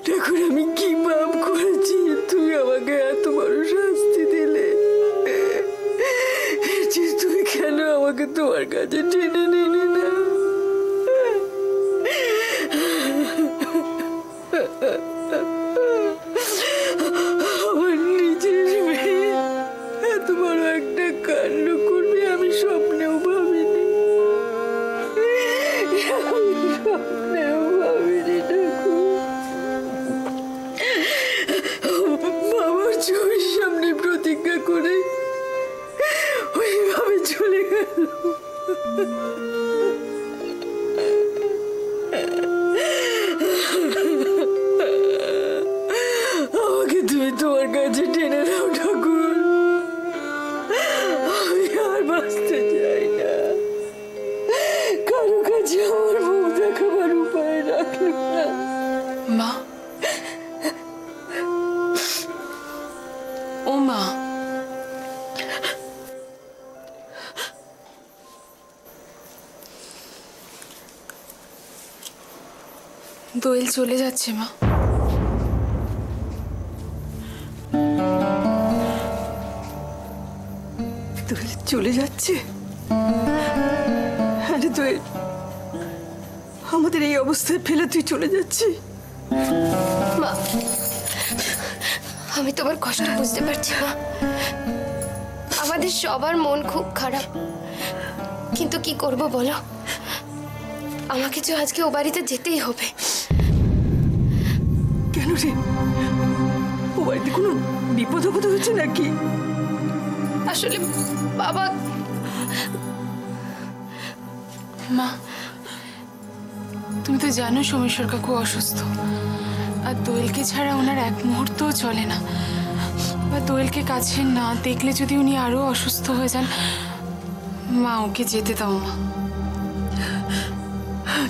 ঠাকুর, আমি কি পাপ করেছি তুই আমাকে এত বড় শাস্তি দিলে? তুই কেন আমাকে তোমার কাছে টেনে নিলি না? আমার নিজের মেয়ে এত বড় একটা কাণ্ড করবে আমি স্বপ্নেও ভাবিনি, স্বপ্নেও ভাবিনি। বাবার চোখের সামনে প্রতিজ্ঞা করে ওইভাবে চলে গেল। আমাকে তুমি তোমার কাছে টেনে নাও ঠাকুর, আমি আর বাঁচতে চাই না। কারো কাছে আমার মুখ দেখাবার উপায় রাখলো না। মা, ও মা, দোয়েল চলে যাচ্ছে মা। দোয়েল চলে যাচ্ছে? আরে দোয়েল, আমাদের এই অবস্থায় ফেলে তুই চলে যাচ্ছিস? মা, আমি তোমার কষ্ট বুঝতে পারছি মা। আমাদের সবার মন খুব খারাপ, কিন্তু কি করব বলো, আমাকে তো আজকে ও বাড়িতে যেতেই হবে। কেন রে, ও বাড়িতে কোনো বিপদ আপদ হয়েছে নাকি? আসলে বাবা, মা, তুমি তো জানো সোমেশ্বর কাকু অসুস্থ, আর দোয়েলকে ছাড়া ওনার এক মুহূর্তও চলে না। বা দোয়েলকে কাছে না দেখলে যদি উনি আরো অসুস্থ হয়ে যান, মা ওকে যেতে দাও মা।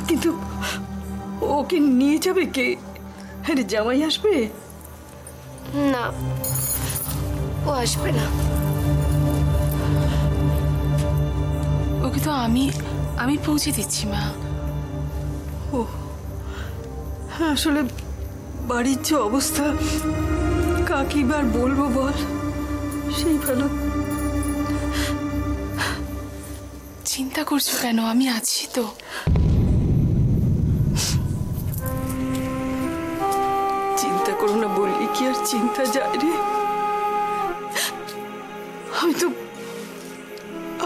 কিন্তু ওকে নিয়ে যাবে কে? আরে জামাই আসবে? না, ও আসবে না। ওকে তো আমি পৌঁছে দিচ্ছি মা। ও হ্যাঁ, আসলে বাড়ির যে অবস্থা, কাকিবার বলবো বল, সেই ভালো। চিন্তা করছো কেন? আমি আছি তো। চিন্তা করো না বললি কি আর চিন্তা যায় রে? আমি তো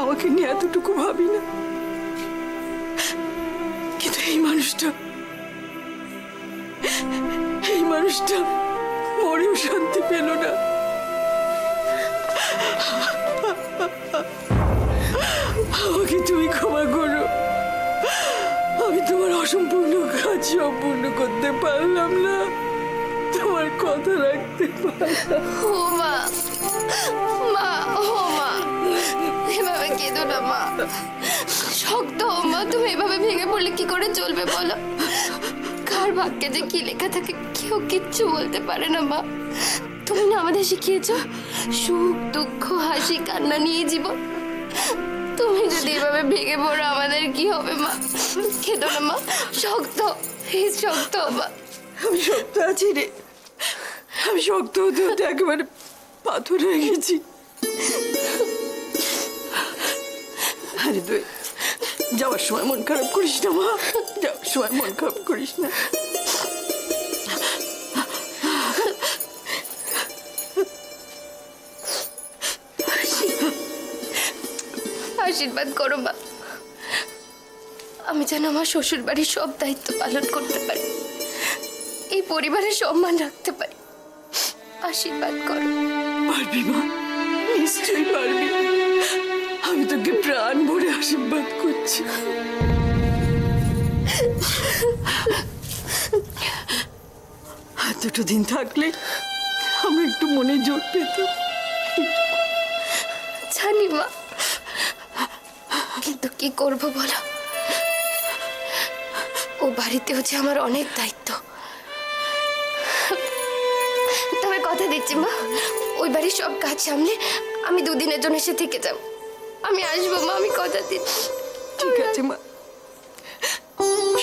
আমাকে নিয়ে এতটুকু ভাবি না, কিন্তু এই মানুষটা মরেও শান্তি পেল না। আমাকে তুমি ক্ষমা করো, আমি তোমার অসম্পূর্ণ কাজ সম্পূর্ণ করতে পারলাম না, তোমার কথা রাখতে পারলাম। ও মা, মা, ও মা, এভাবে কেঁদো না মা। শক্ত হও মা, তুমি এভাবে ভেঙে পড়লে কি করে চলবে বলো? কার ভাগ্যে যে কি লেখা থাকে কেউ কিচ্ছু বলতে পারে না মা। তুমি না আমাদের শিখিয়েছো সুখ দুঃখ হাসি কান্না নিয়ে জীবন। তুমি যদি এভাবে ভেঙে পড়ো আমাদের কি হবে মা? কেঁদো না মা, শক্ত, প্লিজ শক্ত হও মা। আমি শক্ত আছি রে, আমি শক্ত হতে হতে একেবারে পাথর হয়ে গেছি। আরে তুই যাওয়ার সময় মন খারাপ করিস না মা, যাওয়ার সময় মন খারাপ করিস না। আশীর্বাদ করো মা, আমি যেন আমার শ্বশুর বাড়ির সব দায়িত্ব পালন করতে পারি, এই পরিবারের সম্মান রাখতে পারি। আশীর্বাদ করো। পারবি মা, নিশ্চয়ই পারবি। আমি তোকে প্রাণ ভরে আশীর্বাদ করছি। আর দুটো দিন থাকলে আমরা একটু মনে জোর পেতাম। জানি মা, কিন্তু কি করব বলো, ও বাড়িতে হচ্ছে আমার অনেক দায়িত্ব। তবে কথা দিচ্ছি মা, ওই বাড়ির সব কাজ সামলে আমি দুদিনের জন্য এসে থেকে যাব। আমি আসবো মা, আমি কথা দিন। ঠিক আছে মা,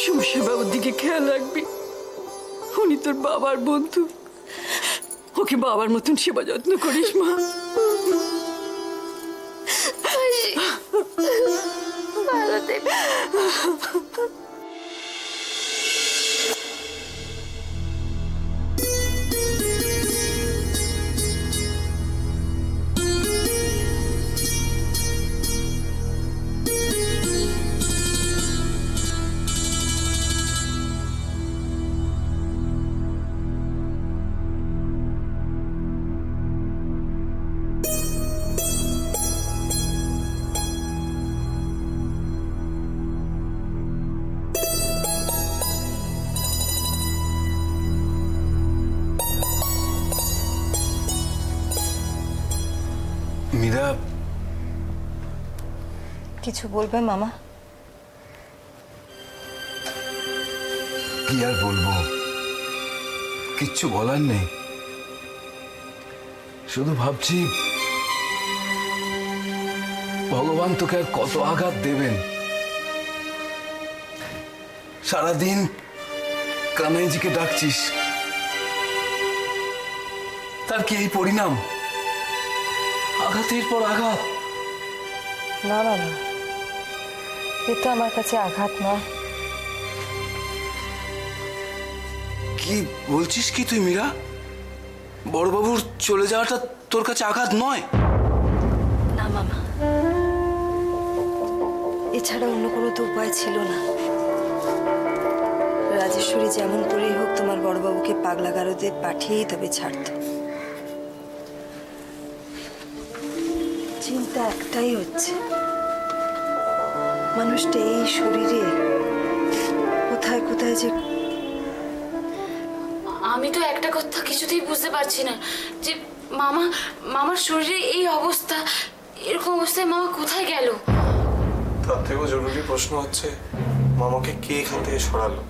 সমস্যা বাবুর দিকে খেয়াল রাখবি। উনি তোর বাবার বন্ধু, ওকে বাবার মতন সেবা যত্ন করিস মা। ভালো থেকো। মীরা, কিছু বলবে মামা? কি আর বলবো, কিচ্ছু বলার নেই। শুধু ভাবছি ভগবান তোকে আর কত আঘাত দেবেন। সারাদিন কানাইজিকে ডাকছিস, তার কি এই পরিণাম? আঘাতের পর আঘাত। না না না, এ তো আমার কাছে আঘাত নয়। কি বলছিস কি তুই মীরা? বড়বাবুর চলে যাওয়াটা তোর কাছে আঘাত নয়? না মামা, এছাড়া অন্য কোনো তো উপায় ছিল না। রাজেশ্বরী যেমন করেই হোক তোমার বড়বাবুকে পাগলাগারদে পাঠিয়েই তবে ছাড়ত। চিন্তা একটাই হচ্ছে, মানুষটা এই শরীরে কোথায় কোথায় যে। আমি তো একটা কথা কিছুতেই বুঝতে পারছি না যে মামার শরীরে এই অবস্থা, এরকম অবস্থায় মামা কোথায় গেল? তার থেকেও জরুরি প্রশ্ন হচ্ছে মামাকে কে এখান থেকে সরালো?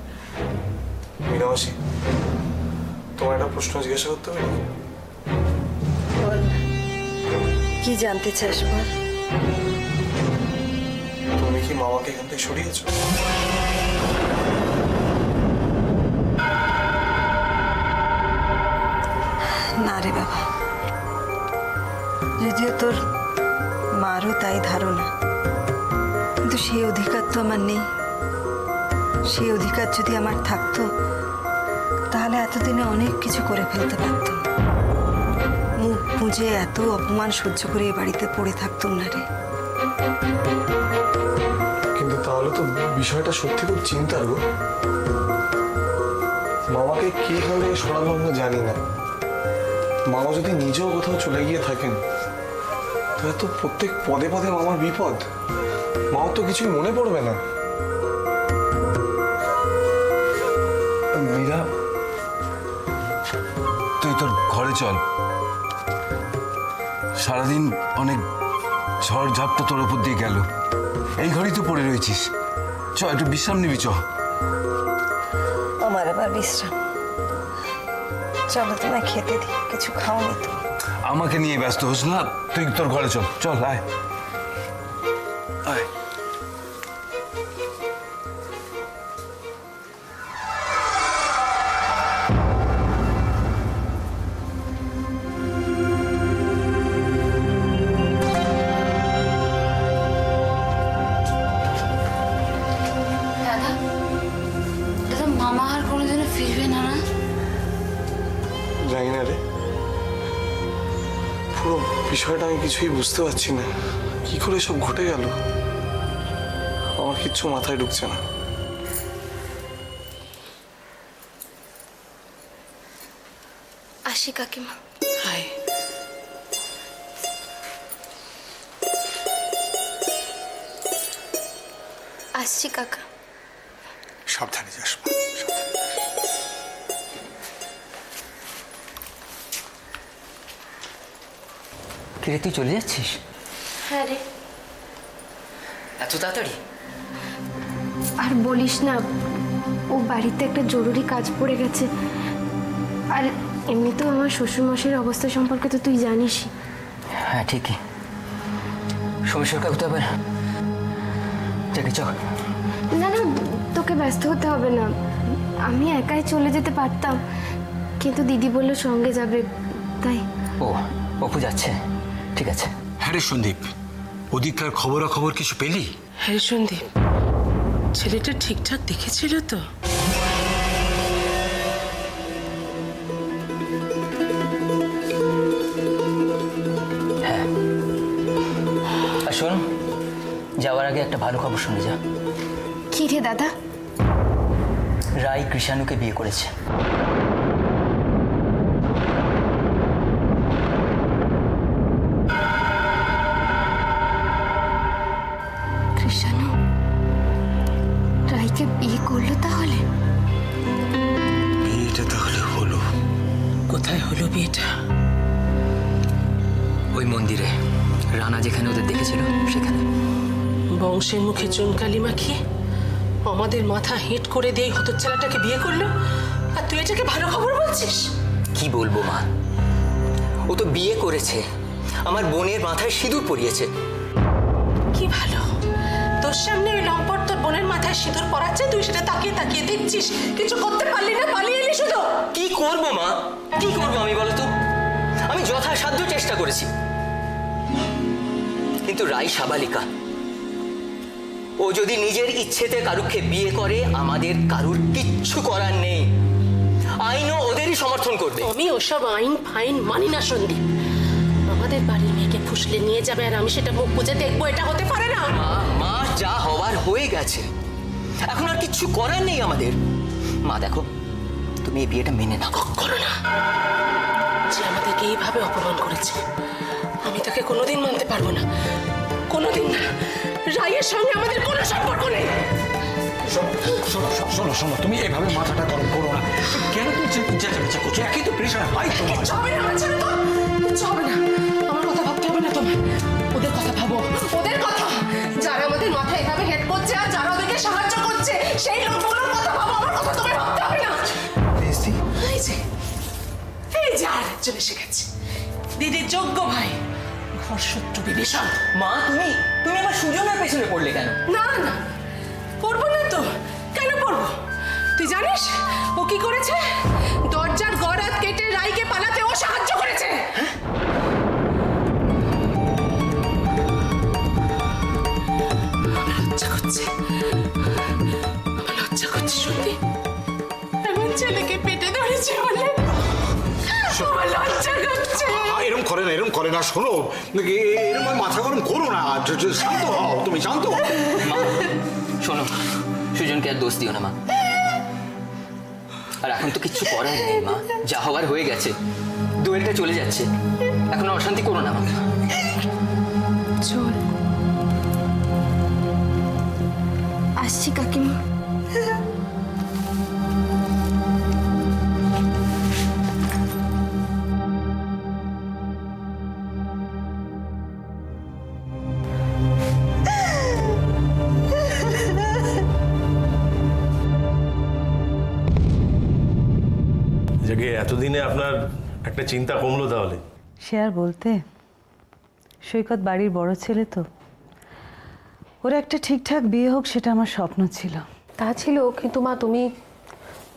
মীনামাসি, তোমার একটা প্রশ্ন জিজ্ঞাসা করতে পারি? বল না, কি জানতে চাস বল। তুমি কি মামাকে এখান থেকে সরিয়েছো? না রে বাবা, যদিও তোর মারও তাই ধারণা, কিন্তু সেই অধিকার তো আমার নেই। সেই অধিকার যদি আমার থাকতো তাহলে এতদিনে অনেক কিছু করে ফেলতে পারতাম। মুখ বুঝে এত অপমান সহ্য করে এ বাড়িতে পড়ে থাকতাম না রে। কিন্তু তাহলে তো বিষয়টা সত্যি খুব চিন্তার গো। মামাকে কে এখান থেকে সরালো আমরা জানি না। মামা যদি নিজেও কোথাও চলে গিয়ে থাকেন তাহলে তো প্রত্যেক পদে পদে মামার বিপদ। মামার তো কিছুই মনে পড়বে না। মীরা, তুই তোর ঘরে চল। সারাদিন অনেক ঝড় ঝাপটা তোর উপর দিয়ে গেল, এই ঘরেই তো পড়ে রয়েছিস। চ, একটু বিশ্রাম নিবি। চ, আমার আবার বিশ্রাম? চলো তোমায় খেতে দিই, কিছু খাওনি তো। আমাকে নিয়ে ব্যস্ত হোস না, তুই তোর ঘরে চল। চল, আয় আয়। দাদা মামা আর কোনোদিনও ফিরবে না? না জানি না রে, পুরো বিষয়টা আমি কিছুই বুঝতে পারছি না। কি করে সব ঘটে গেল আমার কিচ্ছু মাথায় ঢুকছে না। আসি কাকিমা। হায়, আসছি কাকা। সাবধানে যাস মা, সাবধানে। কিরে, তুই চলে যাচ্ছিস? হ্যাঁ রে। এত তাড়াতাড়ি? আর বলিস না, ও বাড়িতে একটা জরুরি কাজ পড়ে গেছে। আর এমনিতেও আমার শ্বশুরমশাইয়ের অবস্থা সম্পর্কে তো তুই জানিসই। হ্যাঁ ঠিকই, সমস্যার কাকু তো আবার যাকে চ। না না, তোকে ব্যস্ত হতে হবে না, আমি একাই চলে যেতে পারতাম, কিন্তু দিদি বললো সঙ্গে যাবে, তাই। ও, অপু যাচ্ছে, ঠিক আছে। হ্যাঁ রে সন্দীপ, ওদিককার খবরাখবর কিছু পেলি? হ্যাঁ সন্দীপ, ছেলেটা ঠিকঠাক দেখেছিল তো? হ্যাঁ, আর শোন, যাওয়ার আগে একটা ভালো খবর শুনে যা। কি রে দাদা? রাই কৃষাণুকে বিয়ে করেছে। কৃষাণু রাইকে বিয়ে করলো তাহলে? বিয়েটা তাহলে হলো? কোথায় হলো বিয়েটা? ওই মন্দিরে, রানা যেখানে ওদের দেখেছিল সেখানে। বংশের মুখে চুনকালি মাখিয়ে আমাদের মাথা হিট করে দিয়ে হতচ্ছাড়াটাকে বিয়ে করলো, আর তুই এটাকে ভালো খবর বলছিস? কি বলবো মা, ও তো বিয়ে করেছে, আমার বোনের মাথায় সিঁদুর পরিয়েছে। কি ভালো, তোর সামনে ওই লম্পট তোর বোনের মাথায় সিঁদুর পরাচ্ছে, তুই সেটা তাকিয়ে তাকিয়ে দেখছিস, কিছু করতে পারলি না, পালিয়ে এলি শুধু। কি করবো মা, কি করবো আমি বলো তো? আমি যথাসাধ্য চেষ্টা করেছি, কিন্তু রাই সাবালিকা, ও যদি নিজের ইচ্ছেতে কারুকে বিয়ে করে আমাদের কারুর কিচ্ছু করার নেই, আইনও ওদেরই সমর্থন করবে। আমি ওসব আইন ফাইন মানি না সন্দীপ। আমাদের বাড়ির মেয়েকে ফুসলে নিয়ে যাবে আর আমি সেটা মুখ বুজে দেখবো, এটা হতে পারে না। মা, মা, যা হওয়ার হয়ে গেছে, এখন আর কিচ্ছু করার নেই আমাদের। মা দেখো, তুমি এই বিয়েটা মেনে নাও। করো না, যে আমাদেরকে এইভাবে অপমান করেছে আমি তাকে কোনোদিন মানতে পারবো না, কোনোদিন না। রায়ের সঙ্গে আমাদের কোনো সম্পর্ক নেই। শোনো শোনো, তুমি এভাবে মাথাটা গরম করো না। কেন তুমি চেঁচামেচি করছো? একই তো প্রেশার, ভাই তোমার। কিচ্ছু হবে না, আমার ছেড়ে দাও, কিচ্ছু হবে না। আমার কথা ভাবতে হবে না তোমার, ওদের কথা ভাবো, ওদের কথা। যারা আমাদের মাথায় এভাবে হেড করছে আর যারা ওদেরকে সাহায্য করছে, সেই লোকগুলোর কথা ভাবো, আমার কথা তোমায় ভাবতে হবে না। এই যে আর একজন এসে গেছে, দিদির যোগ্য ভাই, ঘর শত্রু বিভীষণ। মা, তুমি আমার সুজনের পেছনে পড়লে কেন? না না, পড়বো না তো, কেন পড়বো? তুই জানিস ও কি করেছে? দরজার গড়াত কেটে রাইকে পালাতে ও সাহায্য করেছে। আমার লজ্জা করছে, আমার লজ্জা করছে শুনতে। এমন ছেলেকে পেটে ধরেছে বলে আমার লজ্জা করছে। এরম করে না, শোনো, এরম মাথা গরম করো না, শান্ত হও, তুমি শান্ত হও। মা শোনো, সুজনকে আর দোষ দিও না মা, আর এখন তো কিচ্ছু করার নেই মা, যা হওয়ার হয়ে গেছে, দোয়েলটা চলে যাচ্ছে, এখন অশান্তি করো না মা। চল, আসছি কাকিমা। যাকে এতদিনে আপনার একটা চিন্তা কমলো তাহলে? সে আর বলতে, সৈকত বাড়ির বড় ছেলে তো, ওর একটা ঠিকঠাক বিয়ে হোক সেটা আমার স্বপ্ন ছিল। তা ছিল, কিন্তু মা তুমি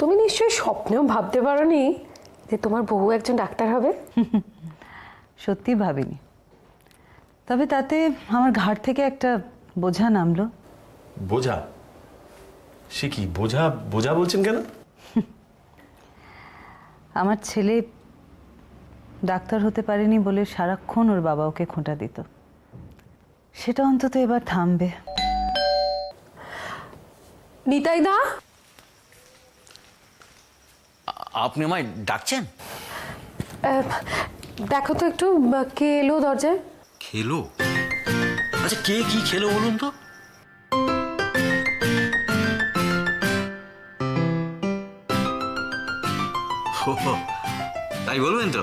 তুমি নিশ্চয়ই স্বপ্নেও ভাবতে পারোনি যে তোমার বউ একজন ডাক্তার হবে। সত্যি ভাবিনি, তবে তাতে আমার ঘাড় থেকে একটা বোঝা নামলো। বোঝা? সে কি বোঝা বোঝা বলছেন কেন? আমার ছেলে ডাক্তার হতে পারেনি বলে সারাক্ষণ ওর বাবা ওকে খোঁটা দিত, সেটা অন্তত এবার থামবে। নিতাই দা, আপনি আমায় ডাকছেন? দেখো তো একটু কে এলো দরজায়। খেলো? আচ্ছা, কে কি খেলো বলুন তো? তাই বলবেন তো?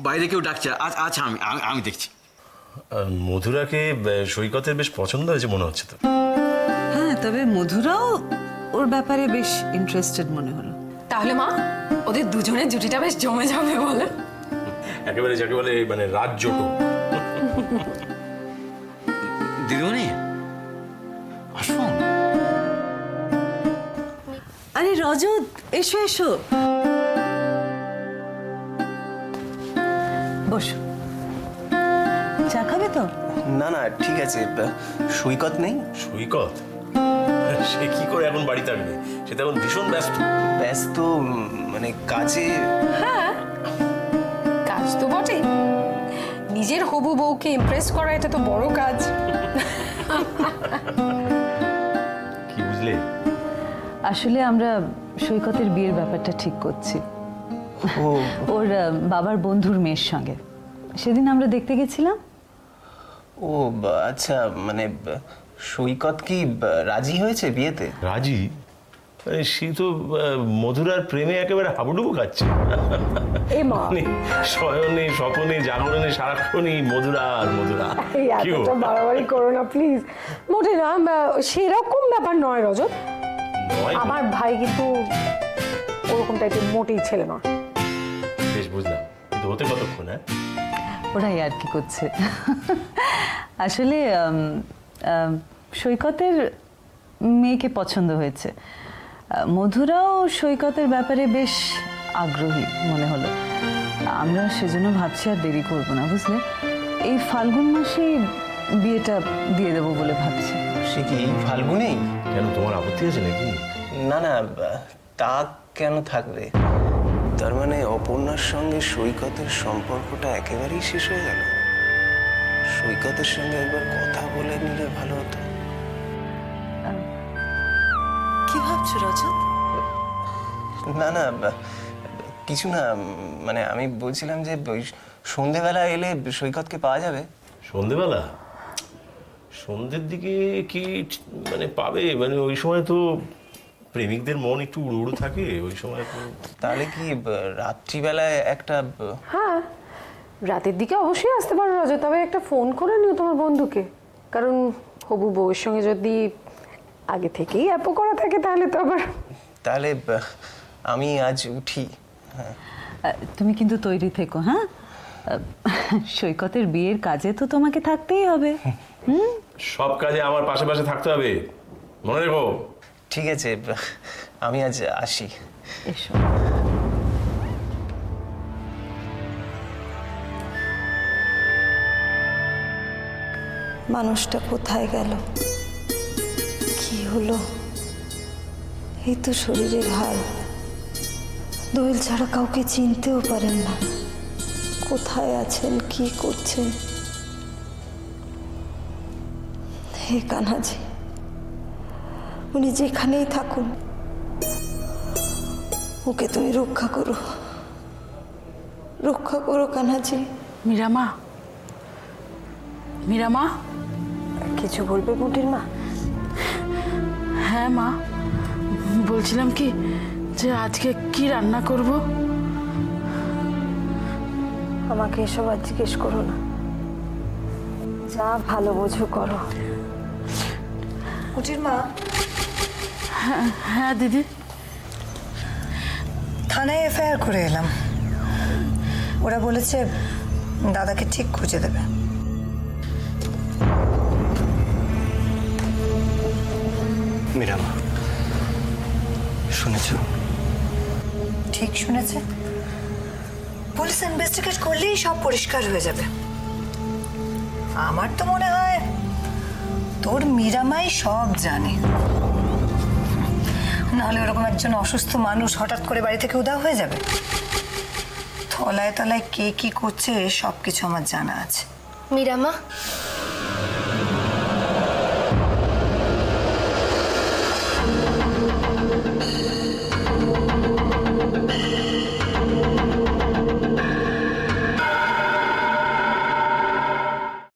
বাইরে কেউ ডাকছে? আচ্ছা, আমি দেখছি। মধুরাকে সৈকতের বেশ পছন্দ হয়েছে মনে হচ্ছে তো। হ্যাঁ, তবে মধুরাও ওর ব্যাপারে বেশ ইন্টারেস্টেড মনে হলো। তাহলে মা, ওদের দুজনের জুটিটা বেশ জমে যাবে বলে। একেবারে যাকে বলে মানে রাজ্যটো। দিদিমণি, রজত, এসো এসো, বসো। চা খাবে তো? না না ঠিক আছে, সৈকত নেই? সৈকত সে কি করে এখন বাড়ি থাকবে? সে তো এখন ভীষণ ব্যস্ত। ব্যস্ত মানে কাজে? হ্যাঁ, কাজ তো বটে। নিজের হবু বউকে ইমপ্রেস করা এটা তো বড় কাজ। কি বুঝলে? আসলে আমরা সৈকতের বিয়ের ব্যাপারটা ঠিক করছি, ওর বাবার বন্ধুর মেয়ের সঙ্গে। সেদিন আমরা দেখতে গেছিলাম। ও আচ্ছা, মানে সৈকত কি রাজি হয়েছে বিয়েতে? রাজি? সে তো মধুরার প্রেমে একেবারে হাবুডুবু খাচ্ছে। এ মা, মানে শয়নে স্বপনে জাগরণে সারাক্ষণই মধুরা আর মধুরা। কি গো? এতটা বাড়াবাড়ি করো না প্লিজ। মোটে না, সেরকম ব্যাপার নয় রজত। নয়? আমার ভাই কিন্তু ওরকম টাইপের মোটেই ছেলে নয়। বেশ বুঝলাম, কিন্তু হতে কতক্ষণ? হ্যাঁ, ওরাই আর কি করছে। আসলে সৈকতের মেয়েকে পছন্দ হয়েছে। মধুরাও সৈকতের ব্যাপারে বেশ আগ্রহী মনে হলো। আমরা সেজন্য ভাবছি আর দেরি করবো না, বুঝলে? এই ফাল্গুন মাসেই বিয়েটা দিয়ে দেবো বলে ভাবছি। সে কি এই ফাল্গুনেই? কেন, তোমার আপত্তি আছে নাকি? না না, তা কেন থাকবে? তার মানে অপর্ণার সঙ্গে সৈকতের সম্পর্কটা একেবারেই শেষ হয়ে গেল? সৈকতের সঙ্গে একবার কথা বলে নিলে ভালো হতো। কি ভাবছো রজত? না না, কিছু না। মানে আমি বলছিলাম যে ওই সন্ধেবেলা এলে সৈকতকে পাওয়া যাবে? সন্ধেবেলা? সন্ধ্যের দিকে কি মানে পাবে? মানে ওই সময় তো প্রেমিকদের মন একটু উড়ু উড়ু থাকে ওই সময় তো। তাহলে কি রাত্রিবেলায় একটা? হ্যাঁ, রাতের দিকে অবশ্যই আসতে পারো রজত, তবে একটা ফোন করে নিও তোমার বন্ধুকে। কারণ হবু বউয়ের সঙ্গে যদি আগে থেকেই অ্যাপো করা থাকে তাহলে তো আবার। তাহলে আমি আজ উঠি। হ্যাঁ, তুমি কিন্তু তৈরি থেকো। হ্যাঁ, সৈকতের বিয়ের কাজে তো তোমাকে থাকতেই হবে। সব কাজে আমার পাশে পাশে থাকতে হবে, মনে রেখো। ঠিক আছে, আমি আজ আসি। এসো। মানুষটা কোথায় গেল, কি হলো? এই তো শরীরের হাল, দোয়েল ছাড়া কাউকে চিনতেও পারেন না। কোথায় আছেন, কি করছেন? হে কানাজি, উনি যেখানেই থাকুন, ওকে তুমি রক্ষা করো, রক্ষা করো কানাজি। মীরামা, মীরামা, কিছু বলবে মুটির মা? হ্যাঁ মা, বলছিলাম কি যে আজকে কি রান্না করব? আমাকে এসব আর জিজ্ঞেস করো না, যা ভালো বোঝো করো। মুটির মা। হ্যাঁ দিদি। থানায় এফআইআর করে এলাম। ওরা বলেছে দাদাকে ঠিক খুঁজে দেবে। মীরামা, শুনেছ? ঠিক শুনেছে। পুলিশ ইনভেস্টিগেট করলেই সব পরিষ্কার হয়ে যাবে। আমার তো মনে হয় তোর মীরামাই সব জানে, নাহলে ওরকম একজন অসুস্থ মানুষ হঠাৎ করে বাড়ি থেকে উধাও হয়ে যাবে। তলায় তলায় কে কি করছে সব কিছু আমার জানা আছে। মীরামা,